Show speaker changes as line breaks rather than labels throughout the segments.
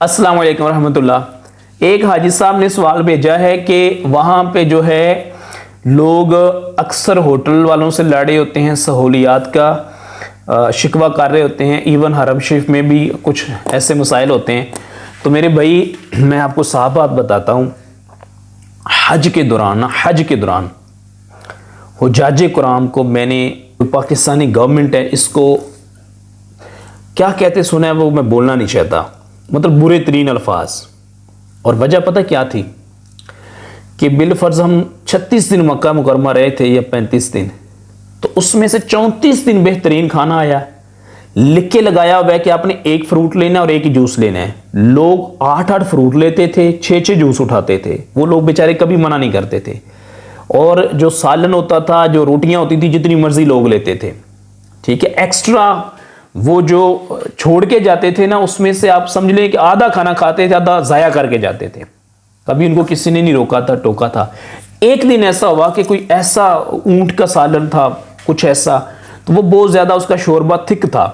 अस्सलाम वालेकुम रहमतुल्लाह। एक हाजी साहब ने सवाल भेजा है कि वहाँ पे जो है लोग अक्सर होटल वालों से लड़े होते हैं, सहूलियात का शिकवा कर रहे होते हैं। इवन हरम शरीफ में भी कुछ ऐसे मसाइल होते हैं। तो मेरे भाई, मैं आपको साफ बात बताता हूँ, हज के दौरान हुज्जाज कुरान को मैंने, पाकिस्तानी गवर्नमेंट है, इसको क्या कहते सुना है वो मैं बोलना नहीं चाहता, मतलब बुरे तरीन अल्फाज। और वजह पता क्या थी कि बिलफर्ज हम 36 दिन मक्का मुकरमा रहे थे या 35 दिन, तो उसमें से 34 दिन बेहतरीन खाना आया, लिख के लगाया हुआ है कि आपने एक फ्रूट लेना और एक ही जूस लेना है। लोग 8-8 फ्रूट लेते थे, 6-6 जूस उठाते थे। वो लोग बेचारे कभी मना नहीं करते थे। और जो सालन होता था, जो रोटियां होती थी, जितनी मर्जी लोग लेते थे, ठीक है। एक्स्ट्रा वो जो छोड़ के जाते थे ना, उसमें से आप समझ लें कि आधा खाना खाते थे, आधा जाया करके जाते थे। कभी उनको किसी ने नहीं रोका था, टोका था। एक दिन ऐसा हुआ कि कोई ऐसा ऊंट का सालन था, कुछ ऐसा, तो वो बहुत ज्यादा उसका शोरबा थिक था।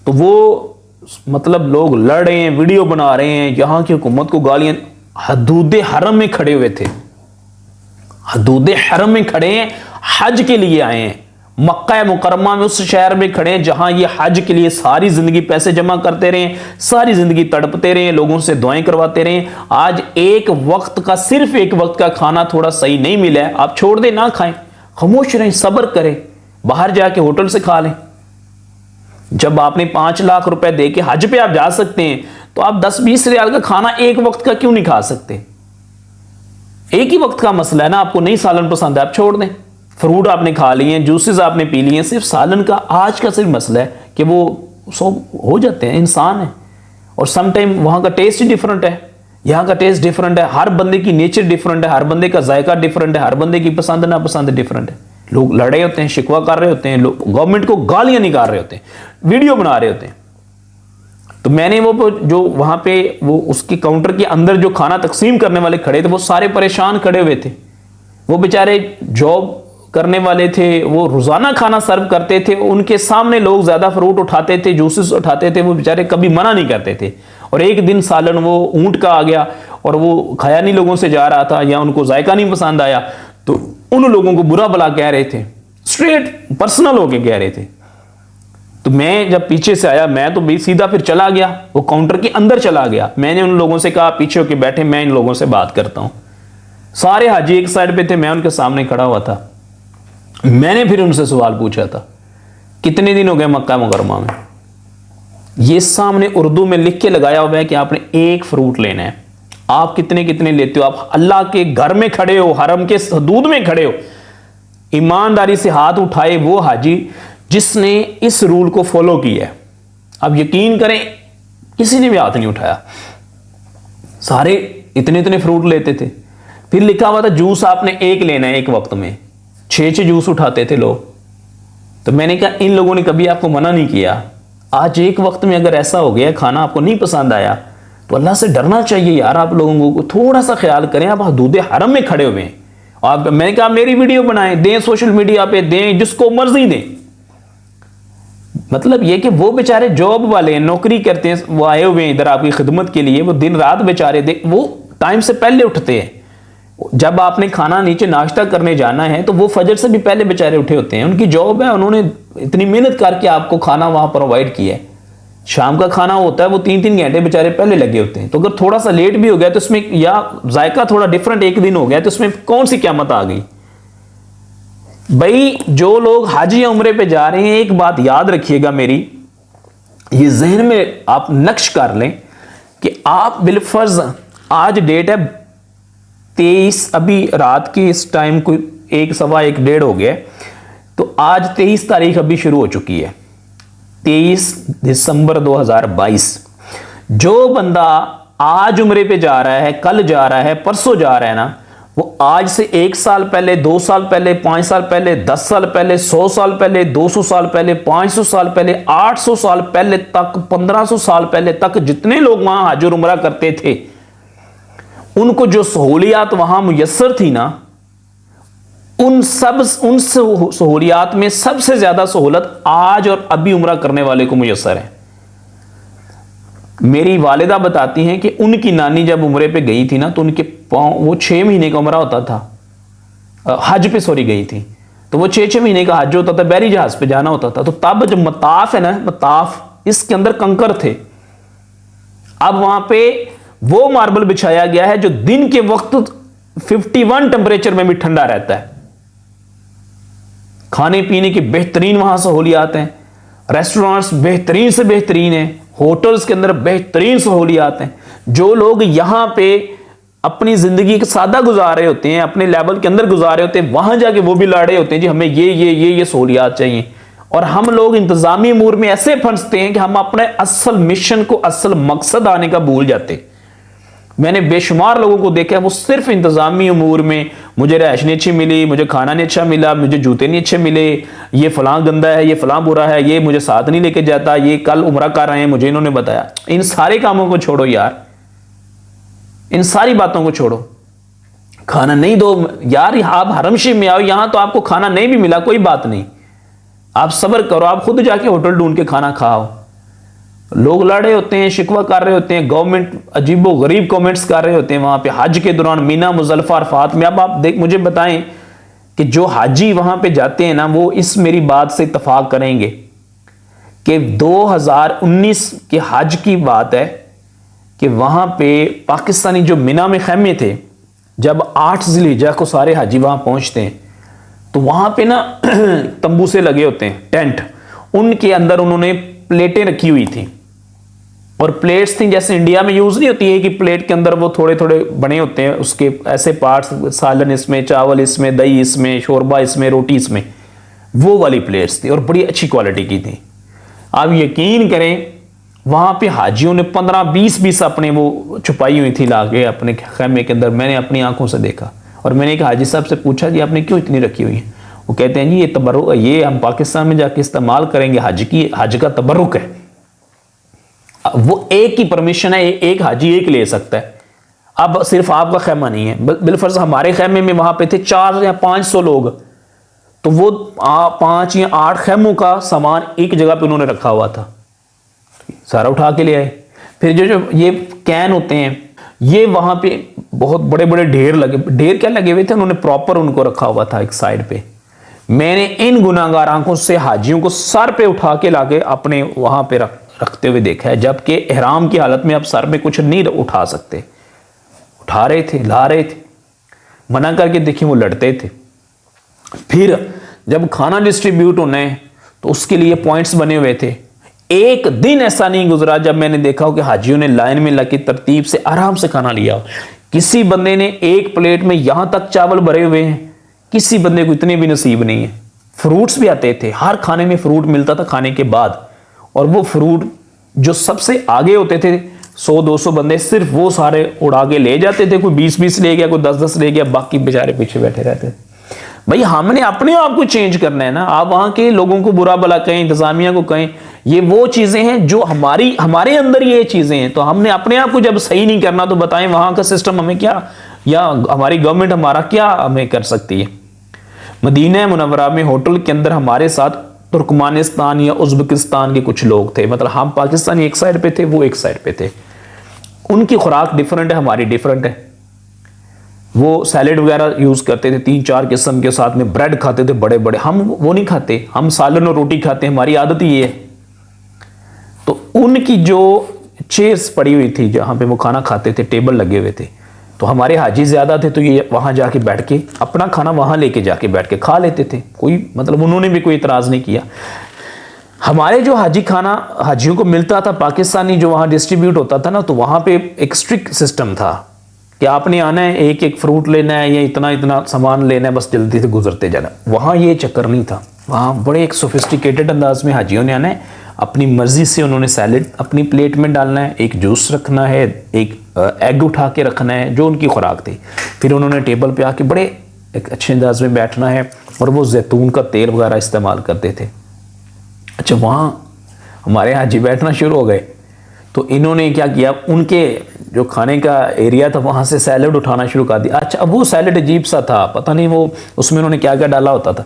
तो वो मतलब लोग लड़ रहे हैं, वीडियो बना रहे हैं, यहाँ की हुकूमत को गालियां। हदूद हरम में खड़े हुए थे, हदूद हरम में खड़े हैं, हज के लिए आए हैं, मक्का मुकरमा में, उस शहर में खड़े हैं जहां ये हज के लिए सारी जिंदगी पैसे जमा करते रहे, सारी जिंदगी तड़पते रहे, लोगों से दुआएं करवाते रहे। आज एक वक्त का, सिर्फ एक वक्त का खाना थोड़ा सही नहीं मिला है, आप छोड़ दें, ना खाएं, खामोश रहें, सब्र करें, बाहर जाके होटल से खा लें। जब आपने 5 लाख रुपए दे के हज पे आप जा सकते हैं, तो आप 10-20 रियाल का खाना एक वक्त का क्यों नहीं खा सकते? एक ही वक्त का मसला है ना। आपको नहीं सालन पसंद है, आप छोड़ दें। फ्रूट आपने खा लिए हैं, जूसेस आपने पी लिए हैं, सिर्फ सालन का आज का सिर्फ मसला है कि वो सब हो जाते हैं, इंसान है। और सम टाइम वहाँ का टेस्ट ही डिफरेंट है, यहाँ का टेस्ट डिफरेंट है, हर बंदे की नेचर डिफरेंट है, हर बंदे का जायका डिफरेंट है, हर बंदे की पसंद नापसंद डिफरेंट है। लोग लड़े होते हैं, शिकवा कर रहे होते हैं, लोग गवर्नमेंट को गालियां निकाल रहे होते हैं, वीडियो बना रहे होते हैं। तो मैंने वो जो वहां पे वो उसके काउंटर के अंदर जो खाना तकसीम करने वाले खड़े थे, वो सारे परेशान खड़े हुए थे। वो बेचारे जॉब करने वाले थे, वो रोजाना खाना सर्व करते थे, उनके सामने लोग ज्यादा फ्रूट उठाते थे, जूसेस उठाते थे, वो बेचारे कभी मना नहीं करते थे। और एक दिन सालन वो ऊंट का आ गया और वो खाया नहीं लोगों से जा रहा था, या उनको जायका नहीं पसंद आया, तो उन लोगों को बुरा भला कह रहे थे, स्ट्रेट पर्सनल होके कह रहे थे। तो मैं जब पीछे से आया, मैं तो भी सीधा फिर चला गया, वो काउंटर के अंदर चला गया। मैंने उन लोगों से कहा पीछे होके बैठे, मैं इन लोगों से बात करता हूं। सारे हाजी एक साइड पे थे, मैं उनके सामने खड़ा हुआ था। मैंने फिर उनसे सवाल पूछा था, कितने दिन हो गए मक्का मुकरमा में? ये सामने उर्दू में लिख के लगाया हुआ है कि आपने एक फ्रूट लेना है। आप कितने कितने लेते हो? आप अल्लाह के घर में खड़े हो, हरम के हदूद में खड़े हो। ईमानदारी से हाथ उठाए वो हाजी जिसने इस रूल को फॉलो किया है। अब यकीन करें, किसी ने भी हाथ नहीं उठाया, सारे इतने इतने फ्रूट लेते थे। फिर लिखा हुआ था जूस आपने एक लेना है, एक वक्त में 6-6 जूस उठाते थे लोग। तो मैंने कहा इन लोगों ने कभी आपको मना नहीं किया। आज एक वक्त में अगर ऐसा हो गया, खाना आपको नहीं पसंद आया, तो अल्लाह से डरना चाहिए यार। आप लोगों को थोड़ा सा ख्याल करें। आप हदूद हरम में खड़े हुए हैं। आप, मैंने कहा मेरी वीडियो बनाएं, दें सोशल मीडिया पे, दें जिसको मर्जी दें। मतलब ये कि वो बेचारे जॉब वाले नौकरी करते हैं, वो आए हुए हैं इधर आपकी खिदमत के लिए, वो दिन रात बेचारे वो टाइम से पहले उठते हैं। जब आपने खाना नीचे नाश्ता करने जाना है, तो वो फजर से भी पहले बेचारे उठे होते हैं, उनकी जॉब है, उन्होंने इतनी मेहनत करके आपको खाना वहां प्रोवाइड किया है। शाम का खाना होता है, वो 3-3 घंटे बेचारे पहले लगे होते हैं। तो अगर थोड़ा सा लेट भी हो गया तो इसमें, या जायका थोड़ा डिफरेंट एक दिन हो गया, तो इसमें कौन सी क़यामत आ गई? भाई जो लोग हज या उम्रे पे जा रहे हैं, एक बात याद रखिएगा मेरी, ये जहन में आप नक्श कर लें कि आप बिलफर्ज, आज डेट है 23, अभी रात की इस टाइम को 1, सवा 1, 1:30 हो गया। तो आज 23 तारीख अभी शुरू हो चुकी है, 23 दिसंबर 2022। जो बंदा आज उम्रे पे जा रहा है, कल जा रहा है, परसों जा रहा है ना, वो आज से 1 साल पहले, 2 साल पहले, 5 साल पहले, 10 साल पहले, 100 साल पहले, 200 साल पहले, 500 साल पहले, 800 साल पहले तक, 1500 साल पहले तक जितने लोग वहां हज और उम्रा करते थे, उनको जो सहूलियात वहां मुयस्सर थी ना, उन सहूलियात में सबसे ज्यादा सहूलत आज और अभी उम्रा करने वाले को मुयस्सर है। मेरी वालिदा बताती हैं कि उनकी नानी जब उम्रे पे गई थी ना, तो उनके पाँव, वो 6 महीने का उम्र होता था, हज पे सॉरी गई थी, तो वो 6 महीने का हज होता था, बैरी जहाज पे जाना होता था। तो तब जो मताफ है ना, मताफ, इसके अंदर कंकर थे। अब वहां पे वो मार्बल बिछाया गया है जो दिन के वक्त 51 टेंपरेचर में भी ठंडा रहता है। खाने पीने की बेहतरीन वहां सहूलियात हैं, रेस्टोरेंट्स बेहतरीन से बेहतरीन है, होटल्स के अंदर बेहतरीन सहूलियात हैं। जो लोग यहां पे अपनी जिंदगी का सादा गुजार रहे होते हैं, अपने लेवल के अंदर गुजार रहे होते हैं, वहां जाके वो भी लड़े होते हैं जी हमें ये सहूलियात चाहिए। और हम लोग इंतजामी अमूर में ऐसे फंसते हैं कि हम अपने असल मिशन को, असल मकसद आने का भूल जाते। मैंने बेशुमार लोगों को देखा है, वो सिर्फ इंतजामी अमूर में, मुझे रहायश नहीं अच्छी मिली, मुझे खाना नहीं अच्छा मिला, मुझे जूते नहीं अच्छे मिले, ये फलां गंदा है, ये फलां बुरा है, ये मुझे साथ नहीं लेके जाता, ये कल उम्रा कर रहे हैं मुझे इन्होंने बताया। इन सारे कामों को छोड़ो यार, इन सारी बातों को छोड़ो। खाना नहीं दो यार, आप हरमशे में आओ, यहां तो आपको खाना नहीं भी मिला कोई बात नहीं, आप सब्र करो, आप खुद जाके होटल ढूंढ के खाना खाओ। लोग लड़े होते हैं, शिकवा कर रहे होते हैं, गवर्नमेंट अजीबो गरीब कमेंट्स कर रहे होते हैं वहां पे हज के दौरान मीना मुजल्फा अरफात में। अब आप देख मुझे बताएं कि जो हाजी वहां पे जाते हैं ना, वो इस मेरी बात से इत्तफाक करेंगे कि 2019 के हज की बात है कि वहां पे पाकिस्तानी जो मीना में खैमे थे, जब 8 ज़िलहिज्जा को सारे हाजी वहां पहुंचते हैं तो वहां पे ना तंबू से लगे होते हैं टेंट, उनके अंदर उन्होंने प्लेटें रखी हुई थी। और प्लेट्स थी जैसे इंडिया में यूज नहीं होती है कि प्लेट के अंदर वो थोड़े थोड़े बने होते हैं उसके ऐसे पार्ट्स, सालन इसमें, चावल इसमें, दही इसमें, शोरबा इसमें, रोटी इसमें, वो वाली प्लेट्स थी और बड़ी अच्छी क्वालिटी की थी। आप यकीन करें वहां पे हाजियों ने 15-20 अपने वो छुपाई हुई थी लाके अपने खैमे के अंदर, मैंने अपनी आंखों से देखा। और मैंने एक हाजी साहब से पूछा कि आपने क्यों इतनी रखी हुई है? वो कहते हैं जी ये तबर्रुक, ये हम पाकिस्तान में जाके इस्तेमाल करेंगे, हज का तबर्रुक है। वो एक की परमिशन है, एक हाजी एक ले सकता है। अब सिर्फ आपका खैमा नहीं है, बिलफर्ज हमारे खैमे में वहां पे थे 400 या 500 लोग, तो वो 5 या 8 खैमों का सामान एक जगह पे उन्होंने रखा हुआ था, सारा उठा के ले आए। फिर जो ये कैन होते हैं, ये वहां पे बहुत बड़े बड़े ढेर क्या लगे हुए थे, उन्होंने प्रॉपर उनको रखा हुआ था एक साइड पे। मैंने इन गुनाहगार आंखों से हाजियों को सर पे उठा के लाके अपने वहां पे रखते हुए देखा है, जबकि इहराम की हालत में आप सर में कुछ नहीं उठा सकते। उठा रहे थे, ला रहे थे, मना करके देखिए वो लड़ते थे। फिर जब खाना डिस्ट्रीब्यूट होना है तो उसके लिए पॉइंट्स बने हुए थे। एक दिन ऐसा नहीं गुजरा जब मैंने देखा हो कि हाजियों ने लाइन में लग के तरतीब से आराम से खाना लिया हो। किसी बंदे ने एक प्लेट में यहां तक चावल भरे हुए हैं, किसी बंदे को इतने भी नसीब नहीं है। फ्रूट्स भी आते थे, हर खाने में फ्रूट मिलता था खाने के बाद, और वो फ्रूट जो सबसे आगे होते थे 100-200 बंदे, सिर्फ वो सारे उड़ा के ले जाते थे। कोई 20-20 ले गया, कोई 10-10 ले गया, बाकी बेचारे पीछे बैठे रहते थे। भाई हमने अपने आप को चेंज करना है ना। आप वहां के लोगों को बुरा भला कहें, इंतजामिया को कहें, ये वो चीजें हैं जो हमारे अंदर ये चीजें हैं। तो हमने अपने आप को जब सही नहीं करना तो बताएं वहां का सिस्टम हमें क्या, या हमारी गवर्नमेंट हमारा क्या हमें कर सकती है। मदीना मुनव्वरा में होटल के अंदर हमारे साथ तुर्कमानिस्तान या उज़्बेकिस्तान के कुछ लोग थे, मतलब हम पाकिस्तानी एक साइड पे थे, वो एक साइड पे थे। उनकी खुराक डिफरेंट है, हमारी डिफरेंट है। वो सैलेड वगैरह यूज करते थे 3-4 किस्म के, साथ में ब्रेड खाते थे बड़े बड़े। हम वो नहीं खाते, हम सालन और रोटी खाते हैं, हमारी आदत ही ये है। तो उनकी जो चेयर्स पड़ी हुई थी जहां पे वो खाना खाते थे, टेबल लगे हुए थे, तो हमारे हाजी ज्यादा थे तो ये वहां जाके बैठ के अपना खाना वहां लेके जाके बैठ के खा लेते थे। कोई मतलब उन्होंने भी कोई इतराज नहीं किया। हमारे जो हाजी खाना हाजियों को मिलता था पाकिस्तानी, जो वहां डिस्ट्रीब्यूट होता था ना, तो वहां पे एक स्ट्रिक्ट सिस्टम था कि आपने आना है, एक एक फ्रूट लेना है या इतना इतना सामान लेना है, बस जल्दी से गुजरते जाना। वहां ये चक्कर नहीं था, वहां बड़े एक सोफिस्टिकेटेड अंदाज में हाजियों ने आना है, अपनी मर्जी से उन्होंने सैलेड अपनी प्लेट में डालना है, एक जूस रखना है, एक एग उठा के रखना है, जो उनकी खुराक थी। फिर उन्होंने टेबल पे आके बड़े एक अच्छे अंदाज में बैठना है, और वो जैतून का तेल वगैरह इस्तेमाल करते थे। अच्छा, वहाँ हमारे हाजी बैठना शुरू हो गए तो इन्होंने क्या किया, उनके जो खाने का एरिया था वहाँ से सैलेड उठाना शुरू कर दिया। अच्छा, अब वो सैलेड अजीब सा था, पता नहीं वो उसमें उन्होंने क्या क्या डाला होता था।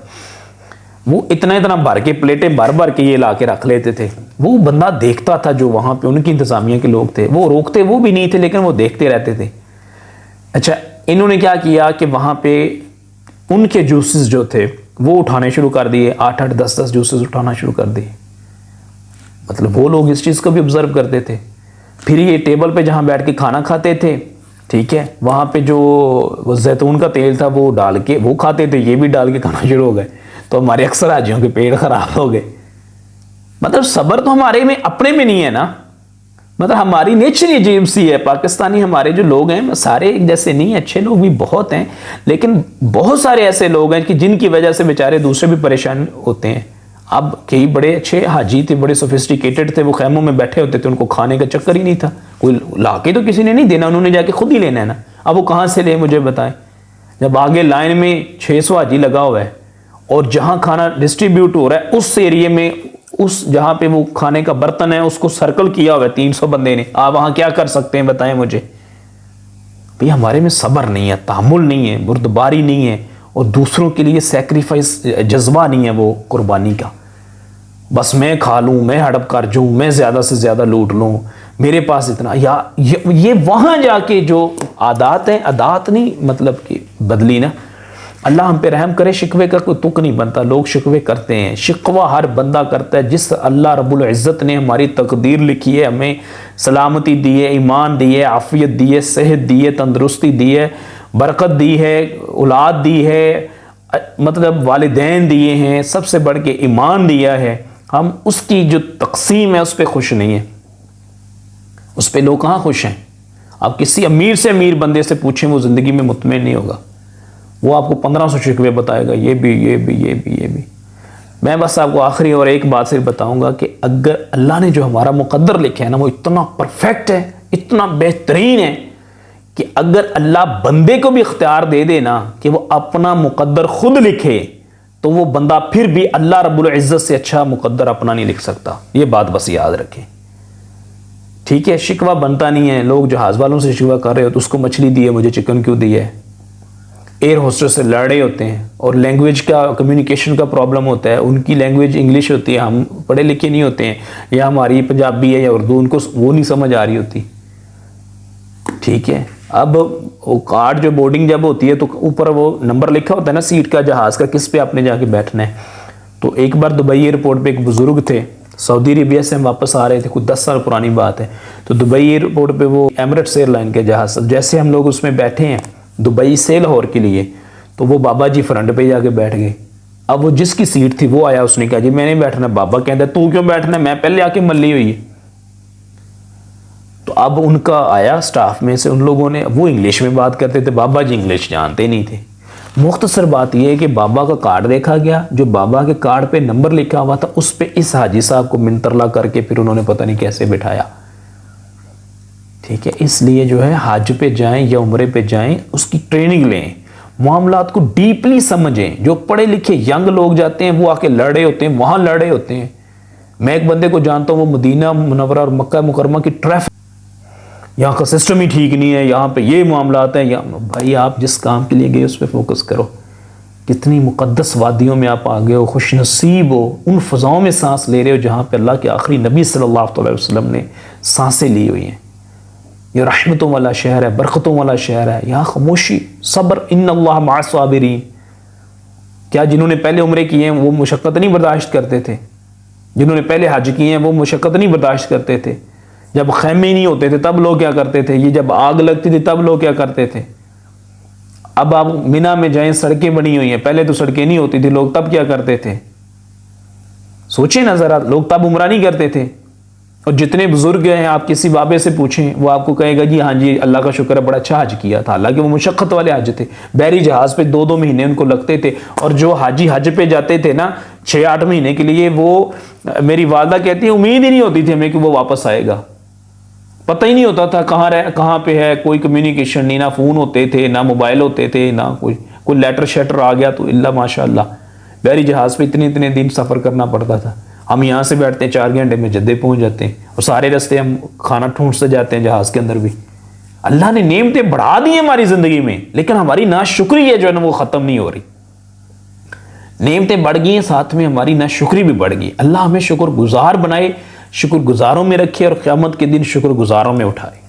वो इतना इतना भर के प्लेटें भर भर के ये ला के रख लेते थे। वो बंदा देखता था जो वहाँ पे उनकी इंतजामिया के लोग थे, वो रोकते वो भी नहीं थे लेकिन वो देखते रहते थे। अच्छा, इन्होंने क्या किया कि वहाँ पे उनके जूसेस जो थे वो उठाने शुरू कर दिए, 8-8 10-10 जूसेस उठाना शुरू कर दिए। मतलब वो लोग इस चीज़ को भी ऑब्जर्व करते थे। फिर ये टेबल पे जहाँ बैठ के खाना खाते थे, ठीक है, वहाँ पे जो वो जैतून का तेल था वो डाल के वो खाते थे, ये भी डाल के खाना शुरू हो गए। तो हमारे अक्सर हाजियों के पेट खराब हो गए। मतलब सब्र तो हमारे में अपने में नहीं है ना, मतलब हमारी नेचर ही अजीब सी है। पाकिस्तानी हमारे जो लोग हैं सारे एक जैसे नहीं, अच्छे लोग भी बहुत हैं, लेकिन बहुत सारे ऐसे लोग हैं कि जिनकी वजह से बेचारे दूसरे भी परेशान होते हैं। अब कई बड़े अच्छे हाजी थे, बड़े सोफिस्टिकेटेड थे, वो खैमों में बैठे होते थे, उनको खाने का चक्कर ही नहीं था, कोई लाके तो किसी ने नहीं देना, उन्होंने जाके खुद ही लेना है ना। अब वो कहाँ से ले मुझे बताएं, जब आगे लाइन में 600 हाजी लगा हुआ है और जहाँ खाना डिस्ट्रीब्यूट हो रहा है उस एरिए में, उस जहाँ पे वो खाने का बर्तन है उसको सर्कल किया हुआ है 300 बंदे ने, आप वहाँ क्या कर सकते हैं बताएं मुझे। भाई हमारे में सब्र नहीं है, तामुल नहीं है, बुर्दबारी नहीं है, और दूसरों के लिए सेक्रीफाइस जज्बा नहीं है वो कुर्बानी का। बस मैं खा लूँ, मैं हड़प कर जाऊँ, मैं ज़्यादा से ज़्यादा लूट लूँ, मेरे पास इतना, या ये वहाँ जाके जो आदात है, आदात नहीं मतलब कि बदली ना। अल्लाह हम पे रहम करे, शिकवे का कोई तुक नहीं बनता, लोग शिकवे करते हैं, शिकवा हर बंदा करता है। जिस अल्लाह रब्बुल इज़्ज़त ने हमारी तकदीर लिखी है, हमें सलामती दी है, ईमान दी है, आफ़ियत दी है, सेहत दी है, तंदुरुस्ती दी है, बरकत दी है, औलाद दी है, मतलब वालिदैन दिए हैं, सबसे बढ़ के ईमान दिया है, हम उसकी जो तकसीम है उस पर खुश नहीं है। उस पर लोग कहाँ खुश हैं? आप किसी अमीर से अमीर बंदे से पूछें, वो ज़िंदगी में मुतमईन नहीं होगा, वो आपको 1500 शिकवे बताएगा, ये भी ये भी ये भी ये भी। मैं बस आपको आखिरी और एक बात सिर्फ बताऊंगा कि अगर अल्लाह ने जो हमारा मुकद्दर लिखा है ना, वो इतना परफेक्ट है, इतना बेहतरीन है कि अगर अल्लाह बंदे को भी इख्तियार दे देना कि वो अपना मुकद्दर खुद लिखे, तो वो बंदा फिर भी अल्लाह रब्बुल इज़्ज़त से अच्छा मुकद्दर अपना नहीं लिख सकता। ये बात बस याद रखें, ठीक है। शिकवा बनता नहीं है, लोग जहाज़ वालों से शिकवा कर रहे हो तो उसको मछली दी है, मुझे चिकन क्यों दी है। एयर होस्टेस से लड़ रहे होते हैं और लैंग्वेज का, कम्युनिकेशन का प्रॉब्लम होता है, उनकी लैंग्वेज इंग्लिश होती है, हम पढ़े लिखे नहीं होते हैं, या हमारी पंजाबी है या उर्दू, उनको वो नहीं समझ आ रही होती, ठीक है। अब वो कार्ड जो बोर्डिंग जब होती है तो ऊपर वो नंबर लिखा होता है ना सीट का, जहाज़ का, किस पे आपने जाके बैठना है। तो एक बार दुबई एयरपोर्ट पे एक बुज़ुर्ग थे, सऊदी अरेबिया से हम वापस आ रहे थे, कुछ 10 साल पुरानी बात है। तो दुबई एयरपोर्ट पे वो एमिरेट्स एयरलाइन के जहाज़, जैसे हम लोग उसमें बैठे हैं दुबई से लाहौर के लिए, तो वो बाबा जी फ्रंट पे जाके बैठ गए। अब वो जिसकी सीट थी वो आया, उसने कहा जी मैंने बैठना। बाबा कहता तू क्यों बैठना, मैं पहले आके मल्ली हुई है। तो अब उनका आया स्टाफ में से उन लोगों ने, वो इंग्लिश में बात करते थे, बाबा जी इंग्लिश जानते नहीं थे। मुख्तसर बात यह है कि बाबा का कार्ड देखा गया, जो बाबा के कार्ड पे नंबर लिखा हुआ था उस पे इस हाजी साहब को मिनतरला करके फिर उन्होंने पता नहीं कैसे बिठाया, ठीक है। इसलिए जो है हज पे जाएं या उम्रे पे जाएं, उसकी ट्रेनिंग लें, मामलात को डीपली समझें। जो पढ़े लिखे यंग लोग जाते हैं वो आके लड़े होते हैं, वहां लड़े होते हैं। मैं एक बंदे को जानता हूँ, वो मदीना मुनव्वरा और मक्का मुकरमा की ट्रैफिक, यहाँ का सिस्टम ही ठीक नहीं है, यहाँ पे ये मामलात हैं। भाई आप जिस काम के लिए गए उस पर फोकस करो। कितनी मुकद्दस वादियों में आप आ गए हो, खुश नसीब हो, उन फ़ज़ाओं में सांस ले रहे हो जहाँ पे अल्लाह के आखिरी नबी सल्लल्लाहु अलैहि वसल्लम ने सांसें ली हुई हैं। ये रहमतों वाला शहर है, बरकतों वाला शहर है। यहाँ खामोशी, सब्र, इन्नल्लाह मअस साबिरीन। क्या जिन्होंने पहले उम्रे किए हैं वो मुशक्क़त नहीं बर्दाश्त करते थे? जिन्होंने पहले हज किए हैं वो मुशक्क़त नहीं बर्दाश्त करते थे? जब खैमे नहीं होते थे तब लोग क्या करते थे? ये जब आग लगती थी तब लोग क्या करते थे? अब आप मिना में जाएं, सड़कें बनी हुई हैं, पहले तो सड़कें नहीं होती थी, लोग तब क्या करते थे? सोचिए ना जरा, लोग तब उम्रा नहीं करते थे। और जितने बुजुर्ग हैं, आप किसी बाबे से पूछें, वो आपको कहेगा जी हाँ जी अल्लाह का शुक्र है बड़ा अच्छा हज किया था। हालांकि वो मुशक्क़त वाले हज थे, बहरी जहाज़ पे 2-2 महीने उनको लगते थे। और जो हाजी हज पे जाते थे ना 6-8 महीने के लिए, वो मेरी वालदा कहती है उम्मीद ही नहीं होती थी हमें कि वो वापस आएगा। पता ही नहीं होता था कहाँ पे है, कोई कम्युनिकेशन नहीं, ना फ़ोन होते थे, ना मोबाइल होते थे, ना कोई लेटर शेटर आ गया तो इल्ला माशाअल्लाह बहरी जहाज़ पे इतने दिन सफ़र करना पड़ता था। हम यहाँ से बैठते हैं 4 घंटे में जद्दे पहुँच जाते हैं, और सारे रास्ते हम खाना ढूंढते जाते हैं जहाज़ के अंदर भी। अल्लाह ने नेमतें बढ़ा दी हैं हमारी ज़िंदगी में, लेकिन हमारी नाशुक्री है जो है ना वो ख़त्म नहीं हो रही। नेमतें बढ़ गई हैं, साथ में हमारी नाशुक्री भी बढ़ गई। अल्लाह हमें शुक्रगुजार बनाए, शुक्रगुजारों में रखे और क़यामत के दिन शुक्रगुजारों में उठाए।